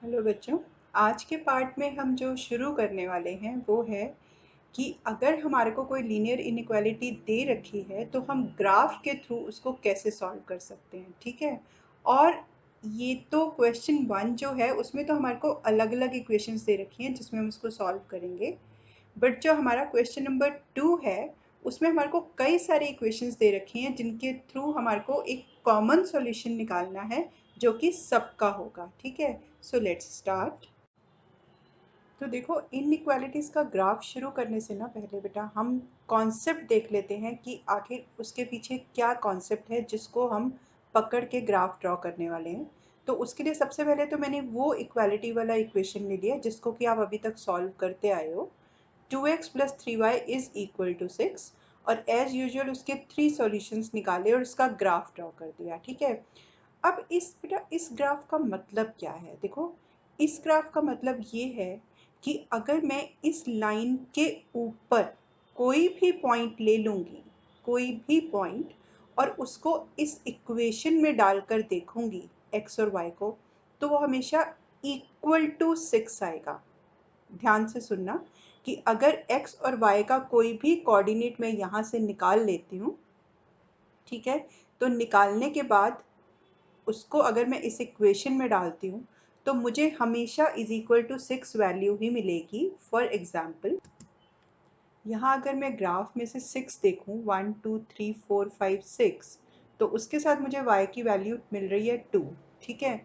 Hello बच्चों। आज के पार्ट में हम जो शुरू करने वाले हैं वो है कि अगर हमारे को कोई लीनियर इनइक्वालिटी दे रखी है तो हम ग्राफ के थ्रू उसको कैसे सॉल्व कर सकते हैं। ठीक है। और ये तो क्वेश्चन 1 जो है उसमें तो हमारे को अलग अलग इक्वेशंस दे रखी हैं जिसमें हम उसको सॉल्व करेंगे। बट जो हमारा क्वेश्चन नंबर 2 है उसमें हमारे को कई सारी इक्वेशंस दे रखी हैं जिनके थ्रू हमारे को एक कॉमन सॉल्यूशन निकालना है जो कि सबका होगा। ठीक है। So let's start. तो देखो, इनइक्वालिटीज़ का ग्राफ शुरू करने से ना पहले बेटा हम कॉन्सेप्ट देख लेते हैं कि आखिर उसके पीछे क्या कॉन्सेप्ट है जिसको हम पकड़ के ग्राफ ड्रॉ करने वाले हैं। तो उसके लिए सबसे पहले तो मैंने वो इक्वालिटी वाला इक्वेशन ले लिया जिसको कि आप अभी तक सॉल्व करते आए हो। 2x plus 3y is equal to 6 और एज यूजुअल उसके 3 सॉल्यूशंस निकाले और उसका ग्राफ ड्रॉ कर दिया। ठीक है। अब इस ग्राफ का मतलब क्या है? देखो, इस ग्राफ का मतलब ये है कि अगर मैं इस लाइन के ऊपर कोई भी पॉइंट ले लूँगी, कोई भी पॉइंट, और उसको इस इक्वेशन में डालकर देखूँगी x और y को, तो वो हमेशा इक्वल टू 6 आएगा। ध्यान से सुनना कि अगर x और y का कोई भी कोऑर्डिनेट मैं यहाँ से निकाल लेती हूँ, ठीक है, तो निकालने के बाद उसको अगर मैं इस इक्वेशन में डालती हूँ तो मुझे हमेशा इज इक्वल टू 6 वैल्यू ही मिलेगी। फॉर एग्जाम्पल, यहाँ अगर मैं ग्राफ में से 6 देखूँ, 1 2 3 4 5 6, तो उसके साथ मुझे y की वैल्यू मिल रही है 2। ठीक है।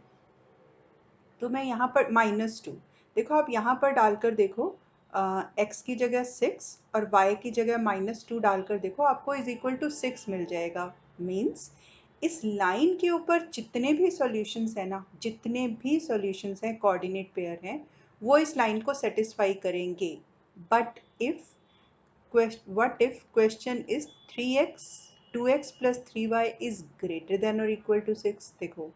तो मैं यहाँ पर -2, देखो आप यहाँ पर डालकर देखो, x की जगह 6 और y की जगह -2 डालकर देखो, आपको इज इक्वल टू 6 मिल जाएगा। मीन्स इस लाइन के ऊपर जितने भी सॉल्यूशंस हैं ना, जितने भी सॉल्यूशंस हैं, कोऑर्डिनेट पेयर हैं, वो इस लाइन को सेटिस्फाई करेंगे। But if what if question is 3x 2x plus 3y is greater than or equal to 6। देखो,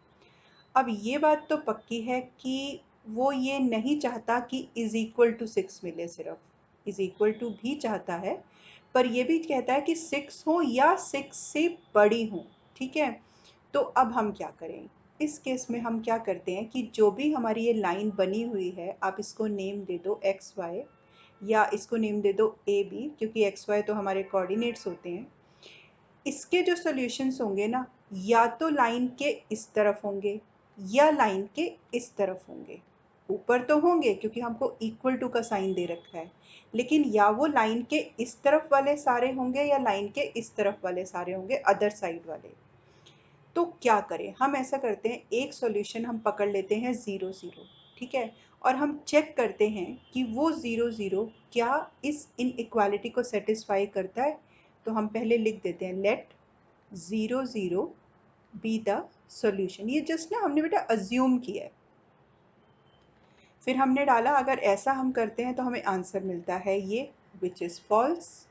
अब ये बात तो पक्की है कि वो ये नहीं चाहता कि इज इक्वल टू 6 मिले, सिर्फ इज इक्वल टू भी चाहता है, पर ये भी कहता है कि 6 हो या 6 से बड़ी हो। ठीक है। तो अब हम क्या करें? इस केस में हम क्या करते हैं कि जो भी हमारी ये लाइन बनी हुई है, आप इसको नेम दे दो एक्स वाई, या इसको नेम दे दो ए बी, क्योंकि एक्स वाई तो हमारे कोऑर्डिनेट्स होते हैं। इसके जो सॉल्यूशंस होंगे ना, या तो लाइन के इस तरफ होंगे या लाइन के इस तरफ होंगे। ऊपर तो होंगे क्योंकि हमको इक्वल टू का साइन दे रखा है, लेकिन या वो लाइन के इस तरफ वाले सारे होंगे या लाइन के इस तरफ वाले सारे होंगे, अदर साइड वाले। तो क्या करें? हम ऐसा करते हैं, एक सॉल्यूशन हम पकड़ लेते हैं 0 0। ठीक है। और हम चेक करते हैं कि वो 0 0 क्या इस इनइक्वालिटी को सेटिस्फाई करता है। तो हम पहले लिख देते हैं, लेट 0 0 बी द सॉल्यूशन। ये जस्ट ना हमने बेटा अज्यूम किया है, फिर हमने डाला अगर ऐसा हम करते हैं तो हमें आंसर मिलता है ये, विच इज़ फॉल्स।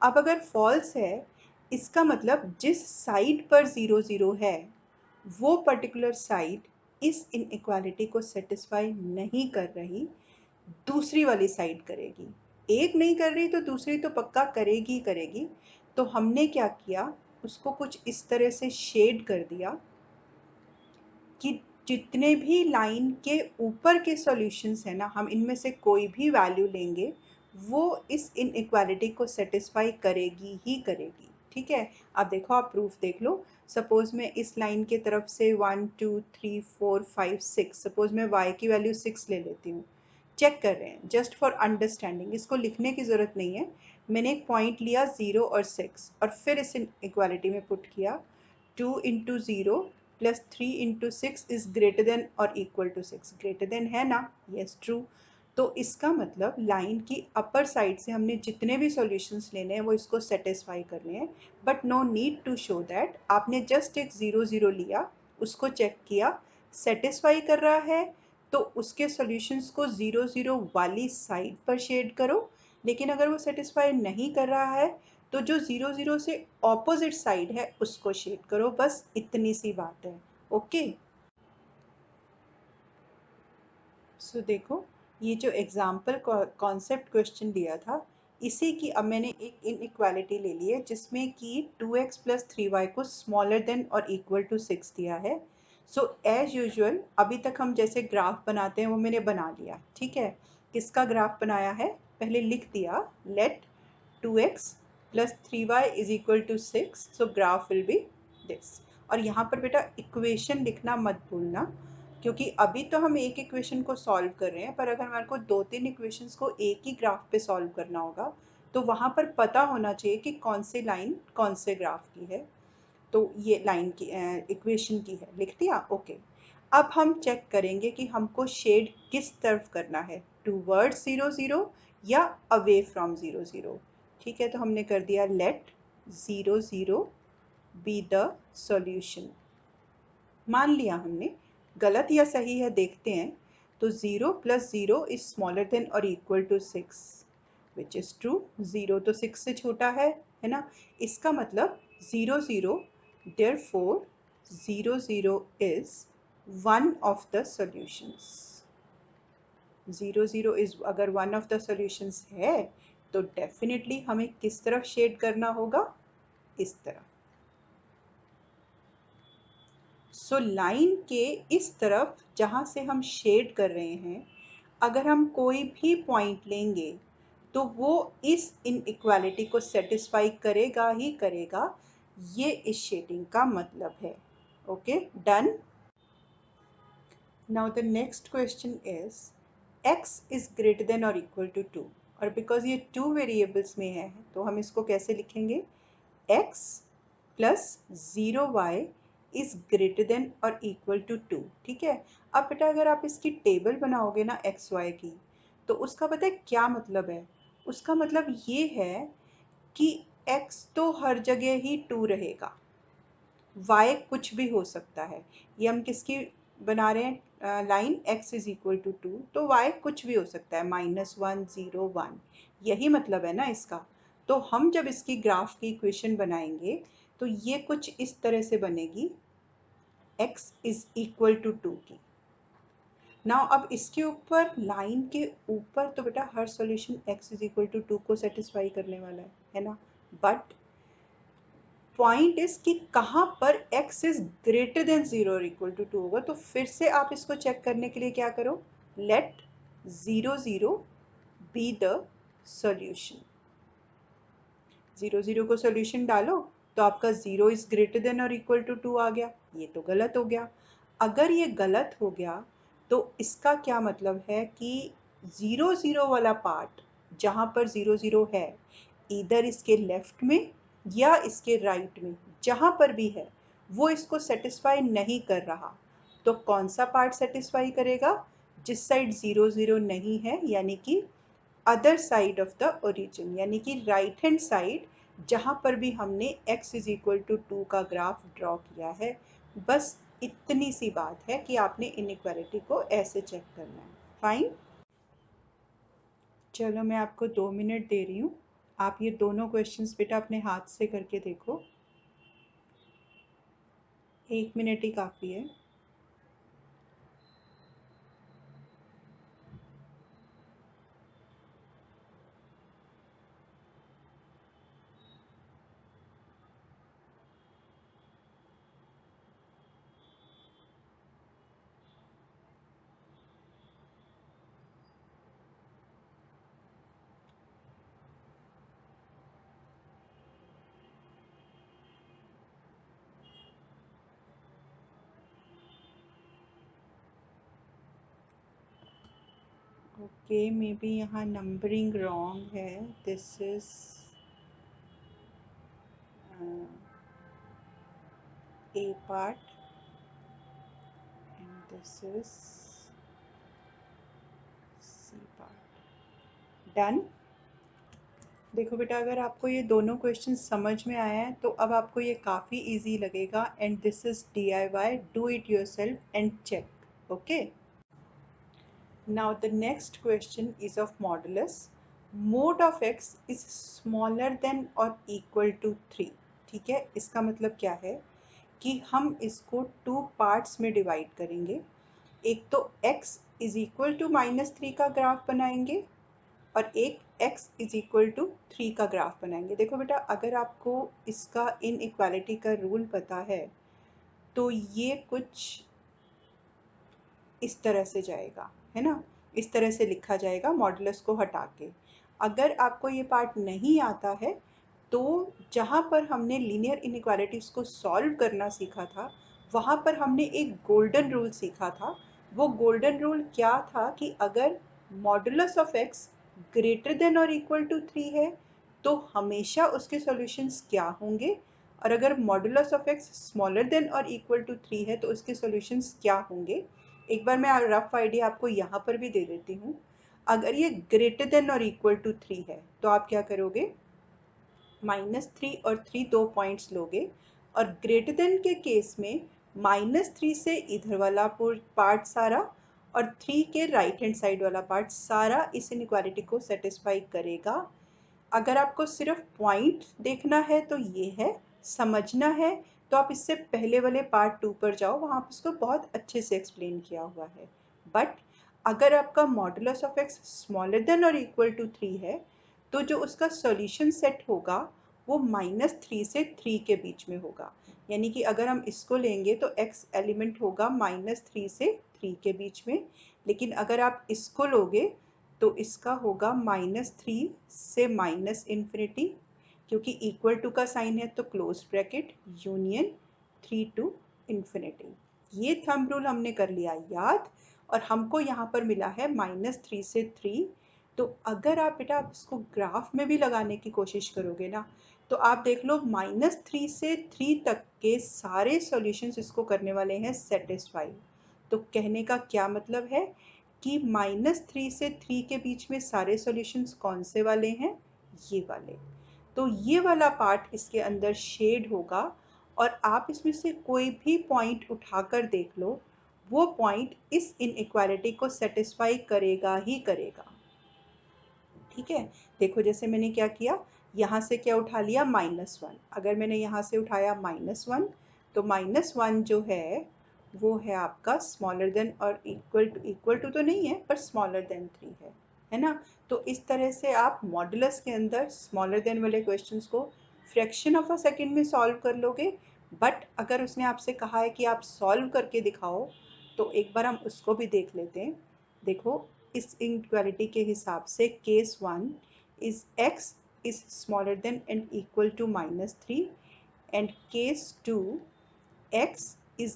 अब अगर फॉल्स है, इसका मतलब जिस साइड पर 0 0 है वो पर्टिकुलर साइड इस इनइक्वालिटी को सेटिस्फाई नहीं कर रही, दूसरी वाली साइड करेगी। एक नहीं कर रही तो दूसरी तो पक्का करेगी ही करेगी। तो हमने क्या किया, उसको कुछ इस तरह से शेड कर दिया कि जितने भी लाइन के ऊपर के सॉल्यूशंस हैं ना, हम इनमें से कोई भी वैल्यू लेंगे वो इस इनइक्वालिटी को सेटिस्फाई करेगी ही करेगी। ठीक है। अब देखो, आप प्रूफ देख लो। सपोज मैं इस लाइन के तरफ से 1 2 3 4 5 6, सपोज मैं y की वैल्यू 6 ले लेती हूँ। चेक कर रहे हैं जस्ट फॉर अंडरस्टैंडिंग, इसको लिखने की ज़रूरत नहीं है। मैंने एक पॉइंट लिया 0 और 6 और फिर इस इक्वालिटी में पुट किया, 2 into 0 plus 3 into 6 is greater then और इक्वल टू 6। ग्रेटर देन है ना? Yes, true. तो इसका मतलब लाइन की अपर साइड से हमने जितने भी सॉल्यूशंस लेने हैं वो इसको सेटिस्फाई करने हैं। But no need to show that, आपने जस्ट एक 0 0 लिया, उसको चेक किया, सेटिस्फाई कर रहा है तो उसके सॉल्यूशंस को 0 0 वाली साइड पर शेड करो। लेकिन अगर वो सेटिस्फाई नहीं कर रहा है तो जो 0 0 से ऑपोजिट साइड है उसको शेड करो। बस इतनी सी बात है। ओके। सो देखो, ये जो एग्जाम्पल कॉन्सेप्ट क्वेश्चन दिया था, इसी की अब मैंने एक इनइक्वालिटी ले ली है जिसमें कि 2x प्लस 3y को स्मॉलर देन और इक्वल टू 6 दिया है। सो एज यूजुअल अभी तक हम जैसे ग्राफ बनाते हैं वो मैंने बना लिया, ठीक है। किसका ग्राफ बनाया है, पहले लिख दिया, let 2x plus 3y is equal to 6, so graph will be this. और यहाँ पर बेटा इक्वेशन लिखना मत भूलना, क्योंकि अभी तो हम एक इक्वेशन को सॉल्व कर रहे हैं, पर अगर हमारे को 2-3 इक्वेशंस को एक ही ग्राफ पे सॉल्व करना होगा तो वहाँ पर पता होना चाहिए कि कौन सी लाइन कौन से ग्राफ की है। तो ये लाइन की इक्वेशन की है, लिख दिया, ओके। अब हम चेक करेंगे कि हमको शेड किस तरफ करना है, टूवर्ड्स 0 0 या अवे फ्रॉम 0 0। ठीक है, तो हमने कर दिया लेट 0 0 बी द सॉल्यूशन। मान लिया हमने, गलत या सही है देखते हैं। तो 0 प्लस 0 इज स्मॉलर देन और equal to 6, which is true. 0 तो 6 से छोटा है ना। इसका मतलब 0 0, therefore 0 0 is one of the solutions। 0 0 is अगर one of the solutions है तो डेफिनेटली हमें किस तरफ शेड करना होगा, इस तरफ। सो लाइन के इस तरफ जहाँ से हम शेड कर रहे हैं, अगर हम कोई भी पॉइंट लेंगे तो वो इस इनइक्वालिटी को सेटिस्फाई करेगा ही करेगा, ये इस शेडिंग का मतलब है। Okay, done. Now the next question is x is greater then और इक्वल टू 2, और बिकॉज ये 2 वेरिएबल्स में है तो हम इसको कैसे लिखेंगे, x plus 0y is greater then और इक्वल टू 2। ठीक है, अब बेटा अगर आप इसकी टेबल बनाओगे ना एक्स वाई की, तो उसका पता है क्या मतलब है, उसका मतलब ये है कि x तो हर जगह ही 2 रहेगा, y कुछ भी हो सकता है। ये हम किसकी बना रहे हैं line, x is equal to 2, तो y कुछ भी हो सकता है, -1 0 1, यही मतलब है ना इसका। तो हम जब इसकी ग्राफ की इक्वेशन बनाएंगे तो ये कुछ इस तरह से बनेगी, x इज इक्वल टू 2 की। नाउ अब इसके ऊपर लाइन के ऊपर तो बेटा हर solution x is equal to 2 को सेटिस्फाई करने वाला है ना। बट पॉइंट इज कि कहाँ पर x इज ग्रेटर देन 0 और इक्वल टू 2 होगा। तो फिर से आप इसको चेक करने के लिए क्या करो, लेट 0 0 बी द सॉल्यूशन। 0 0 को सॉल्यूशन डालो तो आपका 0 इज ग्रेटर देन और इक्वल टू 2 आ गया, ये तो गलत हो गया। अगर ये गलत हो गया तो इसका क्या मतलब है कि 0 0 वाला पार्ट जहाँ पर 0 0 है, इधर इसके लेफ्ट में या इसके राइट में, जहाँ पर भी है वो इसको सेटिस्फाई नहीं कर रहा। तो कौन सा पार्ट सेटिस्फाई करेगा, जिस साइड 0 0 नहीं है, यानी कि other side of the origin, यानी कि राइट हैंड साइड, जहाँ पर भी हमने x इज इक्वल टू 2 का ग्राफ ड्रॉ किया है। बस इतनी सी बात है कि आपने इनइक्वालिटी को ऐसे चेक करना है। फाइन, चलो मैं आपको 2 मिनट दे रही हूँ, आप ये दोनों क्वेश्चंस बेटा अपने हाथ से करके देखो, 1 मिनट ही काफ़ी है। ओके, मे बी यहाँ नंबरिंग रॉन्ग है, this is A part and this is C part। Done. देखो बेटा, अगर आपको ये दोनों क्वेश्चन समझ में आया है तो अब आपको ये काफ़ी इजी लगेगा। And this is DIY, do it yourself and check. Okay, now the next question is of modulus. Mod of x is smaller than और इक्वल टू 3। ठीक है, इसका मतलब क्या है कि हम इसको 2 पार्ट्स में डिवाइड करेंगे। एक तो x इज इक्वल टू -3 का ग्राफ बनाएंगे और एक x इज इक्वल टू 3 का ग्राफ बनाएंगे। देखो बेटा, अगर आपको इसका इनइक्वालिटी का रूल पता है तो ये कुछ इस तरह से जाएगा, है ना, इस तरह से लिखा जाएगा मॉडुलस को हटा के। अगर आपको ये पार्ट नहीं आता है तो जहाँ पर हमने लीनियर इनइक्वालिटीज़ को सॉल्व करना सीखा था, वहाँ पर हमने एक गोल्डन रूल सीखा था। वो गोल्डन रूल क्या था कि अगर modulus of x greater than और इक्वल टू 3 है तो हमेशा उसके सॉल्यूशंस क्या होंगे, और अगर modulus of x smaller than और इक्वल टू 3 है तो उसके सॉल्यूशंस क्या होंगे। एक बार मैं रफ आइडिया आपको यहाँ पर भी दे देती हूँ। अगर ये ग्रेटर देन और इक्वल टू 3 है तो आप क्या करोगे, -3 और 3 दो पॉइंट्स लोगे, और ग्रेटर देन के केस में -3 से इधर वाला पार्ट सारा और 3 के राइट हैंड साइड वाला पार्ट सारा इस इनइक्वालिटी को सेटिस्फाई करेगा। अगर आपको सिर्फ पॉइंट देखना है तो ये है, समझना है तो आप इससे पहले वाले पार्ट 2 पर जाओ, वहाँ पर उसको बहुत अच्छे से एक्सप्लेन किया हुआ है। बट अगर आपका modulus of x smaller than और इक्वल टू 3 है तो जो उसका सॉल्यूशन सेट होगा वो -3 से 3 के बीच में होगा। यानी कि अगर हम इसको लेंगे तो x एलिमेंट होगा -3 से 3 के बीच में, लेकिन अगर आप इसको लोगे तो इसका होगा -3 से -∞, क्योंकि इक्वल टू का साइन है तो close bracket union 3 to infinity. ये थंब रूल हमने कर लिया याद, और हमको यहाँ पर मिला है -3 से 3। तो अगर आप बेटा इसको ग्राफ में भी लगाने की कोशिश करोगे ना तो आप देख लो -3 से 3 तक के सारे सॉल्यूशंस इसको करने वाले हैं सेटिस्फाई। तो कहने का क्या मतलब है कि -3 से 3 के बीच में सारे सॉल्यूशंस कौन से वाले हैं, ये वाले। तो ये वाला पार्ट इसके अंदर शेड होगा, और आप इसमें से कोई भी पॉइंट उठाकर देख लो, वो पॉइंट इस इनइक्वालिटी को सेटिस्फाई करेगा ही करेगा। ठीक है, देखो जैसे मैंने क्या किया, यहाँ से क्या उठा लिया, -1। अगर मैंने यहाँ से उठाया -1 तो -1 जो है वो है आपका स्मॉलर देन और इक्वल टू तो नहीं है पर स्मॉलर देन 3 है ना। तो इस तरह से आप मॉडुलस के अंदर स्मॉलर देन वाले क्वेश्चंस को फ्रैक्शन ऑफ अ सेकेंड में सॉल्व कर लोगे। बट अगर उसने आपसे कहा है कि आप सॉल्व करके दिखाओ तो एक बार हम उसको भी देख लेते हैं। देखो इस इनइक्वालिटी के हिसाब से case 1 is x is smaller than and equal to -3, and case 2 x is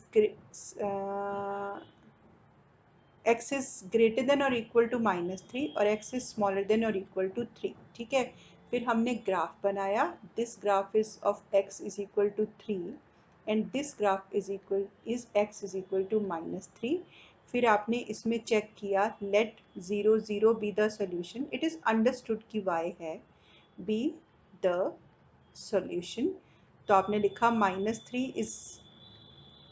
x is greater than or equal to -3 और x is smaller than or equal to 3। ठीक है, फिर हमने ग्राफ बनाया, this graph is of x is equal to 3 and this graph is x is equal to -3। फिर आपने इसमें check किया, let 0 0 be the solution, it is understood कि y है, बी द सॉल्यूशन। तो आपने लिखा -3 इज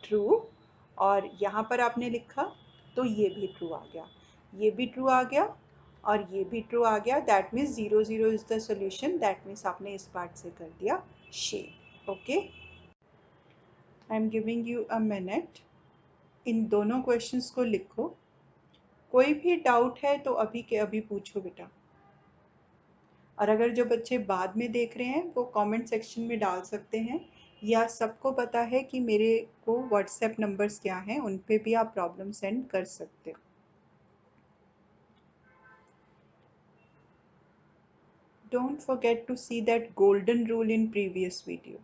ट्रू, और यहाँ पर आपने लिखा तो ये भी ट्रू आ गया, ये भी ट्रू आ गया और ये भी ट्रू आ गया। That means 0 0 is the solution, that means आपने इस पार्ट से कर दिया shade. Okay, I am giving you a minute, इन दोनों क्वेश्चंस को लिखो। कोई भी डाउट है तो अभी के अभी पूछो बेटा, और अगर जो बच्चे बाद में देख रहे हैं वो कमेंट सेक्शन में डाल सकते हैं, या सबको पता है कि मेरे को व्हाट्सएप नंबर्स क्या हैं, उन पे भी आप प्रॉब्लम सेंड कर सकते हो। Don't forget to see that golden rule in previous video.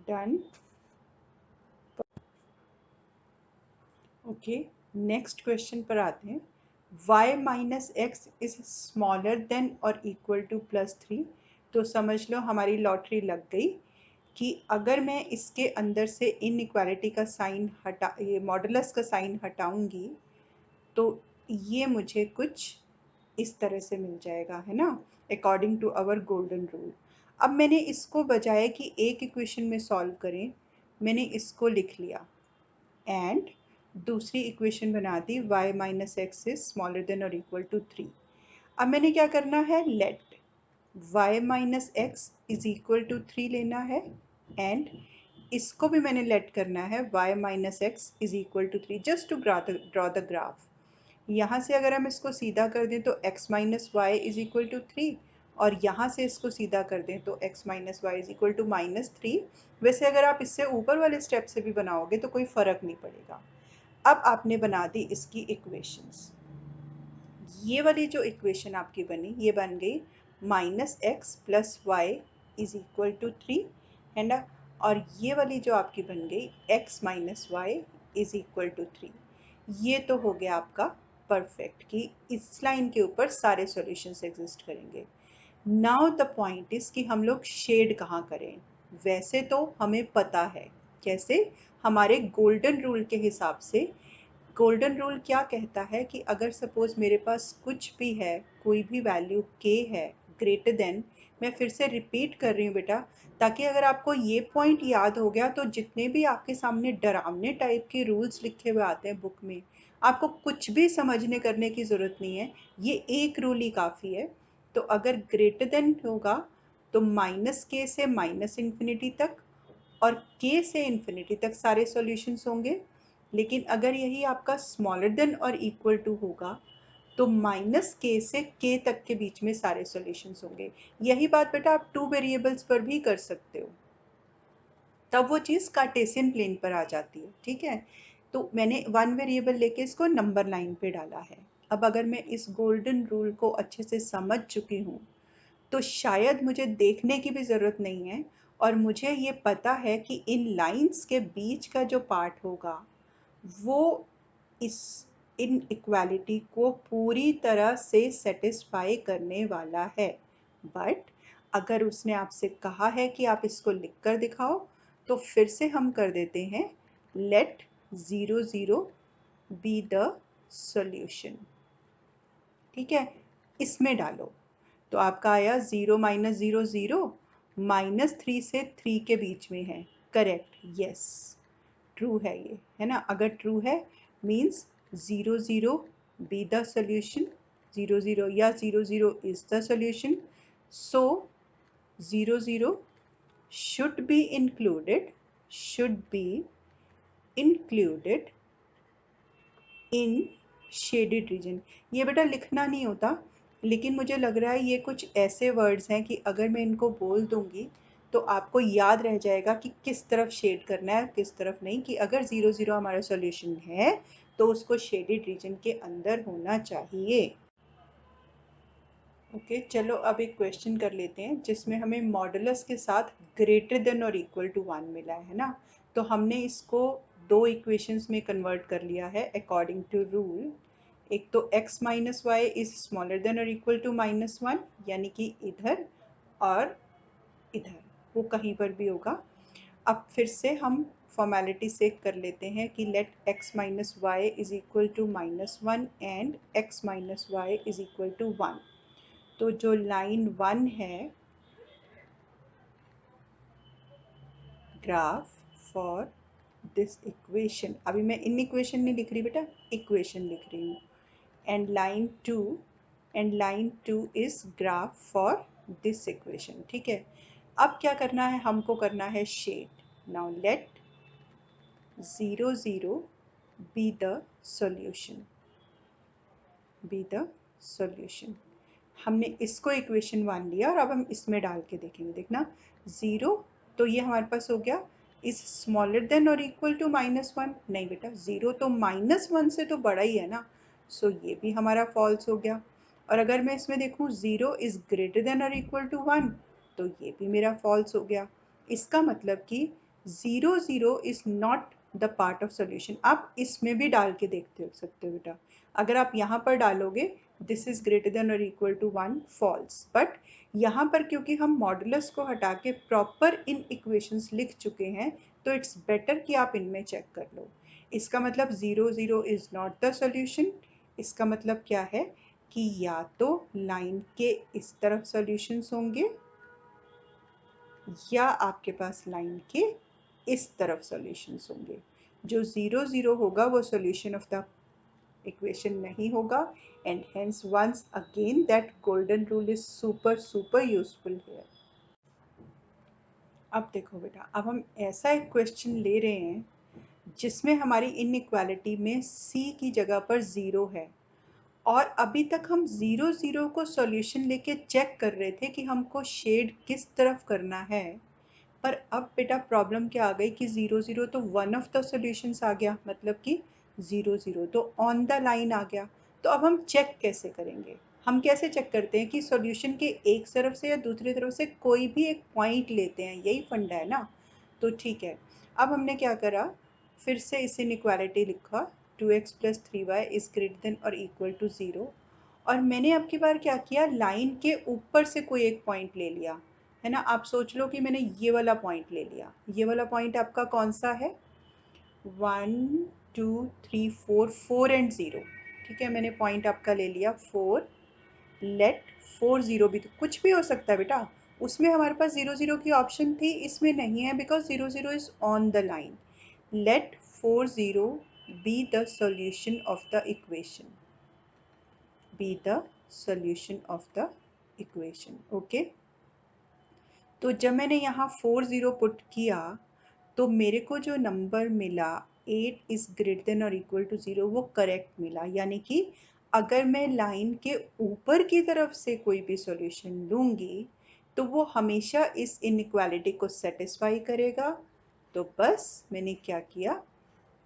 Done. Okay, next question पर आते हैं। y minus x is smaller than or equal to +3। तो समझ लो हमारी लॉटरी लग गई कि अगर मैं इसके अंदर से इनइक्वालिटी का साइन हटा, ये मॉडुलस का साइन हटाऊंगी तो ये मुझे कुछ इस तरह से मिल जाएगा, है ना, according to our golden rule. अब मैंने इसको बजाय कि एक इक्वेशन में सॉल्व करें, मैंने इसको लिख लिया एंड दूसरी इक्वेशन बना दी y minus x is smaller than और इक्वल टू 3। अब मैंने क्या करना है, let y minus x is equal to 3 लेना है एंड इसको भी मैंने लेट करना है y minus x is equal to 3 just to draw the graph. यहाँ से अगर हम इसको सीधा कर दें तो x minus y is equal to 3 और यहाँ से इसको सीधा कर दें तो x minus y is equal to -3। वैसे अगर आप इससे ऊपर वाले स्टेप से भी बनाओगे तो कोई फ़र्क नहीं पड़ेगा। अब आपने बना दी इसकी इक्वेशंस। ये वाली जो इक्वेशन आपकी बनी ये बन गई -x plus y is equal to 3 है ना, और ये वाली जो आपकी बन गई x minus y is equal to 3। ये तो हो गया आपका परफेक्ट कि इस लाइन के ऊपर सारे सॉल्यूशंस एग्जिस्ट करेंगे। नाउ द पॉइंट इज कि हम लोग शेड कहाँ करें। वैसे तो हमें पता है कैसे, हमारे गोल्डन रूल के हिसाब से। गोल्डन रूल क्या कहता है कि अगर सपोज मेरे पास कुछ भी है, कोई भी वैल्यू k है ग्रेटर देन, मैं फिर से रिपीट कर रही हूँ बेटा ताकि अगर आपको ये पॉइंट याद हो गया तो जितने भी आपके सामने डरावने टाइप के रूल्स लिखे हुए आते हैं बुक में, आपको कुछ भी समझने करने की ज़रूरत नहीं है, ये एक रूल ही काफ़ी है। तो अगर ग्रेटर देन होगा तो माइनस के से माइनस इन्फिनिटी तक और k से इन्फिनिटी तक सारे सॉल्यूशंस होंगे। लेकिन अगर यही आपका स्मॉलर देन और इक्वल टू होगा तो माइनस के से k तक के बीच में सारे सॉल्यूशंस होंगे। यही बात बेटा आप 2 वेरिएबल्स पर भी कर सकते हो, तब वो चीज़ कार्टेशियन प्लेन पर आ जाती है। ठीक है, तो मैंने 1 वेरिएबल लेके इसको नंबर लाइन पे डाला है। अब अगर मैं इस गोल्डन रूल को अच्छे से समझ चुकी हूँ तो शायद मुझे देखने की भी ज़रूरत नहीं है और मुझे ये पता है कि इन लाइंस के बीच का जो पार्ट होगा वो इस इनइक्वालिटी को पूरी तरह से सेटिस्फाई करने वाला है। बट अगर उसने आपसे कहा है कि आप इसको लिख कर दिखाओ तो फिर से हम कर देते हैं, लेट 0 0 बी द सॉल्यूशन। ठीक है, इसमें डालो तो आपका आया 0 माइनस 0 0, -3 से 3 के बीच में है। करेक्ट, यस ट्रू है ये, है ना। अगर ट्रू है मीन्स 0 0 बी द सॉल्यूशन, 0 0 या 0 0 is the solution. So 0 0 should be included in shaded region. ये बेटा लिखना नहीं होता, लेकिन मुझे लग रहा है ये कुछ ऐसे वर्ड्स हैं कि अगर मैं इनको बोल दूंगी तो आपको याद रह जाएगा कि किस तरफ शेड करना है किस तरफ नहीं, कि अगर 0 0 हमारा सॉल्यूशन है तो उसको शेडेड रीजन के अंदर होना चाहिए। ओके चलो अब एक क्वेश्चन कर लेते हैं जिसमें हमें मॉडुलस के साथ ग्रेटर देन और इक्वल टू 1 मिला है ना। तो हमने इसको दो इक्वेशंस में कन्वर्ट कर लिया है अकॉर्डिंग टू रूल। एक तो x minus y is smaller than और इक्वल टू -1, यानी कि इधर और इधर, वो कहीं पर भी होगा। अब फिर से हम फॉर्मेलिटी से कर लेते हैं कि let x minus y is equal to -1 and x minus y is equal to 1। तो जो लाइन 1 है, ग्राफ फॉर दिस इक्वेशन, अभी मैं इन इक्वेशन नहीं लिख रही बेटा, इक्वेशन लिख रही हूँ, and line 2 is graph for this equation. ठीक है, अब क्या करना है, हमको करना है shade. Now let 0 0 be the solution, be the solution. हमने इसको इक्वेशन 1 लिया और अब हम इसमें डाल के देखेंगे। देखना 0 तो ये हमारे पास हो गया इज स्मॉलर देन और इक्वल टू -1, नहीं बेटा 0 तो -1 से तो बड़ा ही है ना, सो ये भी हमारा फॉल्स हो गया। और अगर मैं इसमें देखूँ 0 इज ग्रेटर देन और इक्वल टू 1 तो ये भी मेरा फॉल्स हो गया। इसका मतलब कि 0 0 is not the part of solution. आप इसमें भी डाल के देखते हो सकते हो बेटा, अगर आप यहाँ पर डालोगे दिस इज ग्रेटर देन और इक्वल टू 1 फॉल्स, बट यहाँ पर क्योंकि हम मॉडुलस को हटा के प्रॉपर इन इक्वेशंस लिख चुके हैं तो इट्स बेटर कि आप इनमें चेक कर लो। इसका मतलब 0 0 इज नॉट द सॉल्यूशन। इसका मतलब क्या है कि या तो लाइन के इस तरफ सॉल्यूशंस होंगे या आपके पास लाइन के इस तरफ सॉल्यूशंस होंगे। जो 0 0 होगा वो सॉल्यूशन ऑफ द इक्वेशन नहीं होगा, and hence once again that golden rule is super super useful here. अब देखो बेटा, अब हम ऐसा एक क्वेश्चन ले रहे हैं जिसमें हमारी इनइक्वालिटी में c की जगह पर 0 है, और अभी तक हम 0 0 को सॉल्यूशन लेके चेक कर रहे थे कि हमको शेड किस तरफ करना है। पर अब बेटा प्रॉब्लम क्या आ गई कि 0 0 तो वन ऑफ द सॉल्यूशंस आ गया, मतलब कि 0 0 तो ऑन द लाइन आ गया। तो अब हम चेक कैसे करेंगे? हम कैसे चेक करते हैं कि सॉल्यूशन के एक तरफ से या दूसरी तरफ से कोई भी एक पॉइंट लेते हैं, यही फंडा है ना। तो ठीक है, अब हमने क्या करा, फिर से इस इनइक्वालिटी लिखा, 2x plus 3y is greater then और इक्वल टू 0। और मैंने अब की बार क्या किया, लाइन के ऊपर से कोई एक पॉइंट ले लिया, है ना। आप सोच लो कि मैंने ये वाला पॉइंट ले लिया। ये वाला पॉइंट आपका कौन सा है? 1 2 3 4, 4 और 0। ठीक है, मैंने पॉइंट आपका ले लिया 4। लेट 4 0 भी, तो कुछ भी हो सकता है बेटा। उसमें हमारे पास 0 0 की ऑप्शन थी, इसमें नहीं है, because 0 0 is on the line. Let 4 0 be the solution of the equation, be the solution of the equation. Okay, तो जब मैंने यहाँ 4 0 पुट किया तो मेरे को जो नंबर मिला 8 इज ग्रेटर देन और इक्वल टू 0, वो करेक्ट मिला। यानी कि अगर मैं लाइन के ऊपर की तरफ से कोई भी सॉल्यूशन लूँगी तो वो हमेशा इस इनइक्वालिटी को सेटिस्फाई करेगा। तो बस मैंने क्या किया,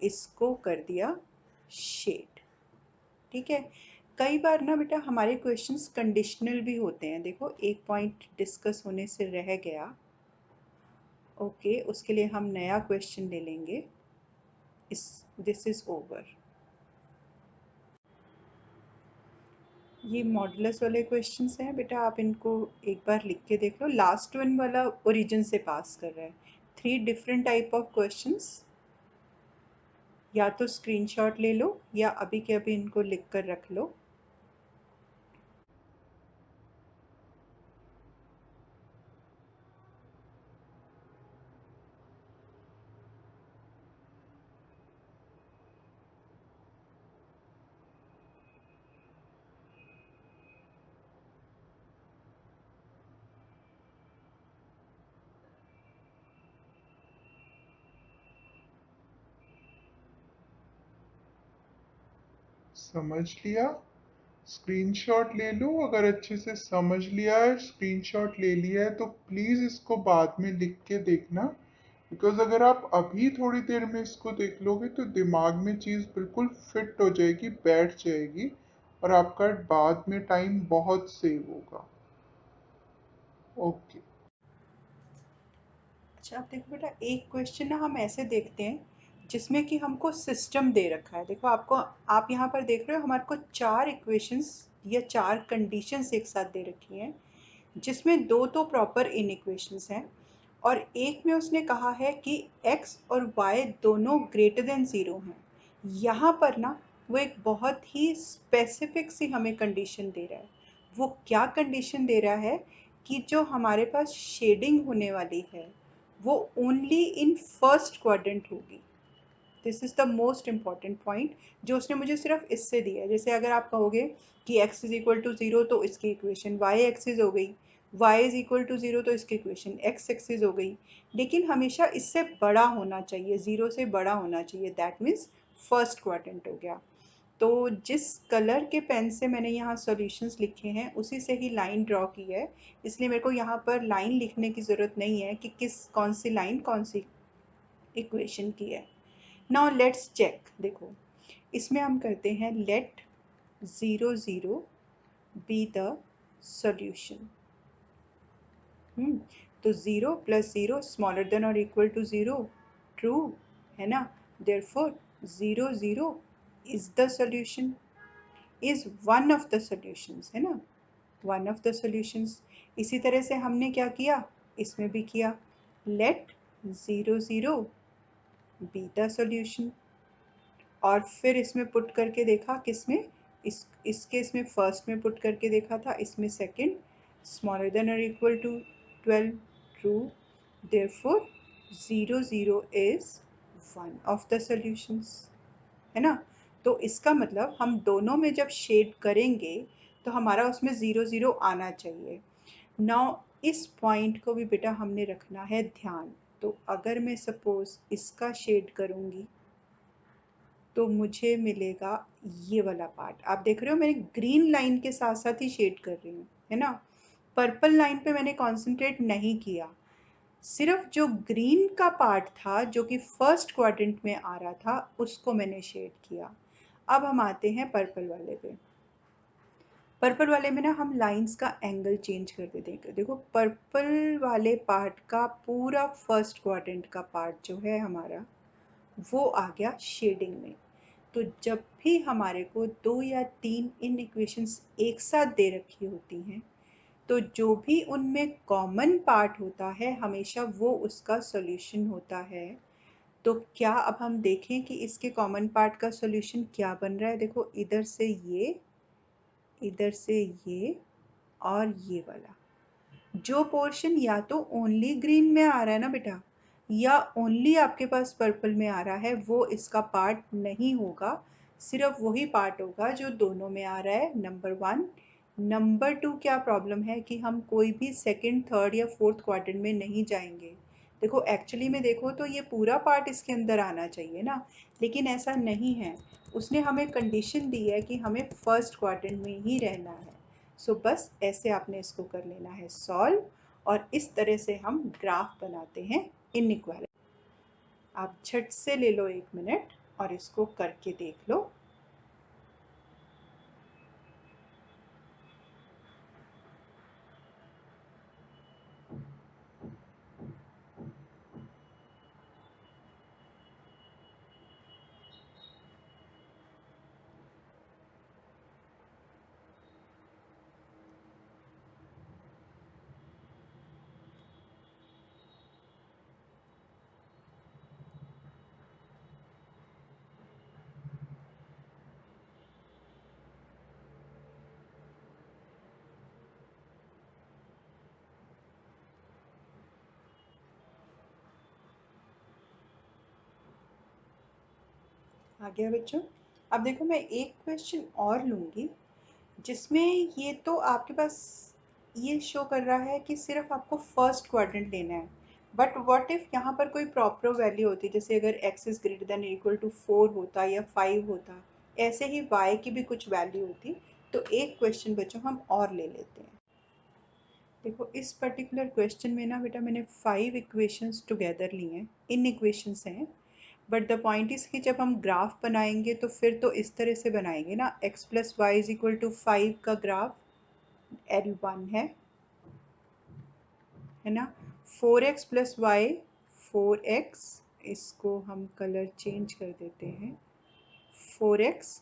इसको कर दिया शेड। ठीक है, कई बार ना बेटा हमारे क्वेश्चंस कंडीशनल भी होते हैं। देखो एक पॉइंट डिस्कस होने से रह गया। ओके, उसके लिए हम नया क्वेश्चन ले लेंगे। इस दिस इज ओवर। ये मॉडुलस वाले क्वेश्चंस हैं बेटा, आप इनको एक बार लिख के देख लो। लास्ट वन वाला ओरिजिन से पास कर रहा है। 3 डिफरेंट टाइप ऑफ क्वेश्चंस, या तो स्क्रीनशॉट ले लो या अभी के अभी इनको लिख कर रख लो। समझ लिया? स्क्रीनशॉट ले लो। अगर अच्छे से समझ लिया है, स्क्रीनशॉट ले लिया है, तो प्लीज इसको बाद में लिख के देखना। बिकॉज अगर आप अभी थोड़ी देर में इसको देख लोगे तो दिमाग में चीज बिल्कुल फिट हो जाएगी, बैठ जाएगी, और आपका बाद में टाइम बहुत सेव होगा। ओके। अच्छा, अब देखो बेटा, एक क्वेश्चन ना हम ऐसे देखते हैं जिसमें कि हमको सिस्टम दे रखा है। देखो आपको, आप यहाँ पर देख रहे हो हमारे को 4 इक्वेशंस या 4 कंडीशंस एक साथ दे रखी हैं, जिसमें 2 तो प्रॉपर इन इक्वेशंस हैं और एक में उसने कहा है कि x और y दोनों ग्रेटर देन 0 हैं। यहाँ पर ना वो एक बहुत ही स्पेसिफिक सी हमें कंडीशन दे रहा है। वो क्या कंडीशन दे रहा है कि जो हमारे पास शेडिंग होने वाली है वो ओनली इन फर्स्ट क्वाड्रेंट होगी। This is the most important point जो उसने मुझे सिर्फ इससे दिया है। जैसे अगर आप कहोगे कि x इज इक्वल टू 0 तो इसकी इक्वेशन y एक्सिस हो गई, y इज इक्वल टू 0 तो इसकी इक्वेशन x एक्सिस हो गई। लेकिन हमेशा इससे बड़ा होना चाहिए, 0 से बड़ा होना चाहिए, दैट मीन्स फर्स्ट क्वाड्रेंट हो गया। तो जिस कलर के पेन से मैंने यहाँ सॉल्यूशंस लिखे हैं उसी से ही लाइन ड्रॉ की है, इसलिए मेरे को यहाँ पर लाइन लिखने की ज़रूरत नहीं है कि कौन सी लाइन कौन सी इक्वेशन की है। Now let's check. देखो इसमें हम करते हैं लेट 0 0 बी द सॉल्यूशन। तो 0 प्लस 0 स्मॉलर देन और इक्वल टू 0, ट्रू है ना। Therefore 0 0 is the solution, is one of the solutions, है ना, वन ऑफ द सॉल्यूशंस। इसी तरह से हमने क्या किया, इसमें भी किया, लेट 0 0 बी द सॉल्यूशन। और फिर इसमें पुट करके देखा, किसमें, इसके इसमें फर्स्ट में पुट करके देखा था, इसमें सेकंड, स्मॉलर देन और equal to 12, true. therefore 0 0 is one of the solutions, है ना। तो इसका मतलब हम दोनों में जब शेड करेंगे तो हमारा उसमें 0 0 आना चाहिए। नाउ इस पॉइंट को भी बेटा हमने रखना है ध्यान। तो अगर मैं सपोज इसका शेड करूंगी तो मुझे मिलेगा ये वाला पार्ट। आप देख रहे हो मैंने ग्रीन लाइन के साथ साथ ही शेड कर रही हूँ, है ना। पर्पल लाइन पे मैंने कॉन्सेंट्रेट नहीं किया, सिर्फ जो ग्रीन का पार्ट था जो कि फर्स्ट क्वाड्रेंट में आ रहा था उसको मैंने शेड किया। अब हम आते हैं पर्पल वाले पे। पर्पल वाले में ना हम लाइंस का एंगल चेंज कर देते हैं। देखो पर्पल वाले पार्ट का पूरा फर्स्ट क्वाड्रेंट का पार्ट जो है हमारा वो आ गया शेडिंग में। तो जब भी हमारे को 2 या 3 इन इक्वेशंस एक साथ दे रखी होती हैं तो जो भी उनमें कॉमन पार्ट होता है हमेशा वो उसका सॉल्यूशन होता है। तो क्या अब हम देखें कि इसके कॉमन पार्ट का सॉल्यूशन क्या बन रहा है। देखो इधर से ये, इधर से ये और ये वाला जो पोर्शन या तो ओनली ग्रीन में आ रहा है ना बेटा या ओनली आपके पास पर्पल में आ रहा है वो इसका पार्ट नहीं होगा, सिर्फ वही पार्ट होगा जो दोनों में आ रहा है। Number one. नंबर टू क्या प्रॉब्लम है कि हम कोई भी सेकंड थर्ड या फोर्थ क्वाड्रेंट में नहीं जाएंगे। देखो एक्चुअली में देखो तो ये पूरा पार्ट इसके अंदर आना चाहिए ना, लेकिन ऐसा नहीं है। उसने हमें कंडीशन दी है कि हमें फर्स्ट क्वाड्रेंट में ही रहना है। सो बस ऐसे आपने इसको कर लेना है सॉल्व, और इस तरह से हम ग्राफ बनाते हैं इनइक्वालिटी। आप झट से ले लो 1 मिनट और इसको करके देख लो। आ गया बच्चों। अब देखो मैं एक क्वेश्चन और लूंगी जिसमें ये तो आपके पास ये शो कर रहा है कि सिर्फ आपको फर्स्ट क्वाड्रेंट लेना है, बट व्हाट इफ यहाँ पर कोई प्रॉपर वैल्यू होती, जैसे अगर x is greater than equal to 4 होता या 5 होता, ऐसे ही y की भी कुछ वैल्यू होती। तो एक क्वेश्चन बच्चों हम और ले लेते हैं। देखो इस पर्टिकुलर क्वेश्चन में ना बेटा मैंने 5 इक्वेशंस टुगेदर ली हैं, इन इक्वेशंस हैं। बट द पॉइंट इज कि जब हम ग्राफ बनाएंगे तो फिर तो इस तरह से बनाएंगे ना, x plus y is equal to 5 का ग्राफ L1 है ना। 4x प्लस वाई 4x, इसको हम कलर चेंज कर देते हैं। 4x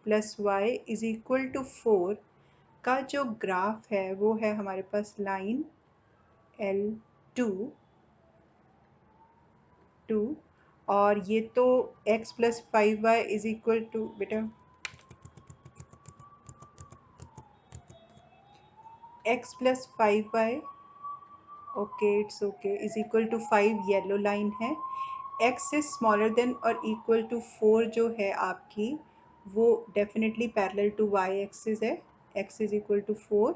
plus y is equal to 4 का जो ग्राफ है वो है हमारे पास लाइन L2 2। और ये तो x plus 5y is equal to बेटा x plus 5y, okay it's okay, is equal to 5 yellow line है। x इज स्मॉलर देन और इक्वल टू 4 जो है आपकी वो definitely parallel to y axis है। x is equal to 4,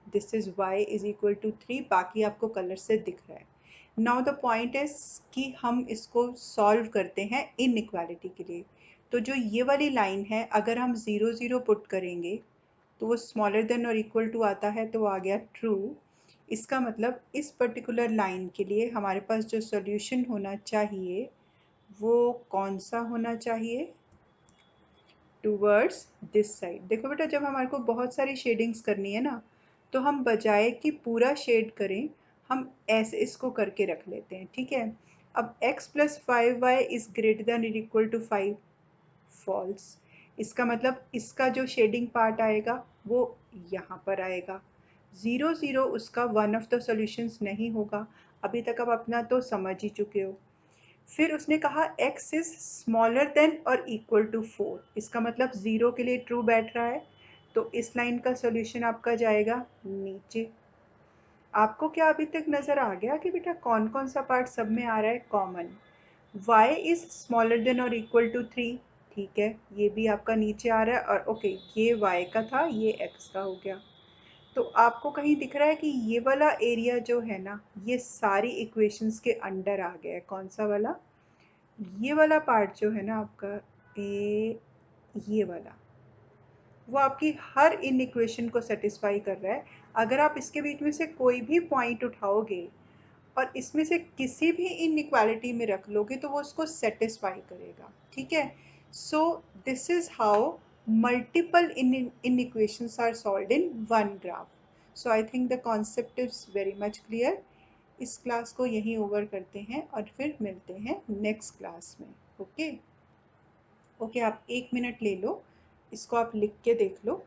this is y is equal to 3, बाकी आपको colour से दिख रहा है। नाउ द पॉइंट इज कि हम इसको सॉल्व करते हैं इनइक्वालिटी के लिए। तो जो ये वाली लाइन है अगर हम 0 0 पुट करेंगे तो वो स्मॉलर देन और इक्वल टू आता है तो आ गया ट्रू। इसका मतलब इस पर्टिकुलर लाइन के लिए हमारे पास जो सॉल्यूशन होना चाहिए वो कौन सा होना चाहिए, टूवर्ड्स दिस साइड। देखो बेटा जब हमारे को बहुत सारी शेडिंग्स करनी है ना तो हम बजाय कि पूरा शेड करें हम ऐसे इसको करके रख लेते हैं, ठीक है। अब x plus 5y is greater than equal to 5, false. इसका मतलब इसका जो शेडिंग पार्ट आएगा वो यहाँ पर आएगा। 0 0 उसका वन ऑफ द सॉल्यूशंस नहीं होगा। अभी तक आप अपना तो समझ ही चुके हो। फिर उसने कहा x इज स्मॉलर देन और इक्वल टू 4, इसका मतलब 0 के लिए ट्रू बैठ रहा है तो इस लाइन का सॉल्यूशन आपका जाएगा नीचे। आपको क्या अभी तक नज़र आ गया कि बेटा कौन कौन सा पार्ट सब में आ रहा है common? y is smaller than और इक्वल टू 3, ठीक है, ये भी आपका नीचे आ रहा है। और ओके, ये y का था, ये x का हो गया। तो आपको कहीं दिख रहा है कि ये वाला एरिया जो है ना, ये सारी इक्वेशंस के अंडर आ गया है। कौन सा वाला? ये वाला पार्ट जो है ना आपका, ये वाला, वो आपकी हर इन इक्वेशन को सेटिस्फाई कर रहा है। अगर आप इसके बीच में से कोई भी पॉइंट उठाओगे और इसमें से किसी भी इनइक्वालिटी में रख लोगे तो वो उसको सेटिस्फाई करेगा, ठीक है। So this is how multiple inequations are solved in one graph. So I think the concept is very much clear. इस क्लास को यहीं ओवर करते हैं और फिर मिलते हैं नेक्स्ट क्लास में। ओके। ओके, आप 1 मिनट ले लो, इसको आप लिख के देख लो।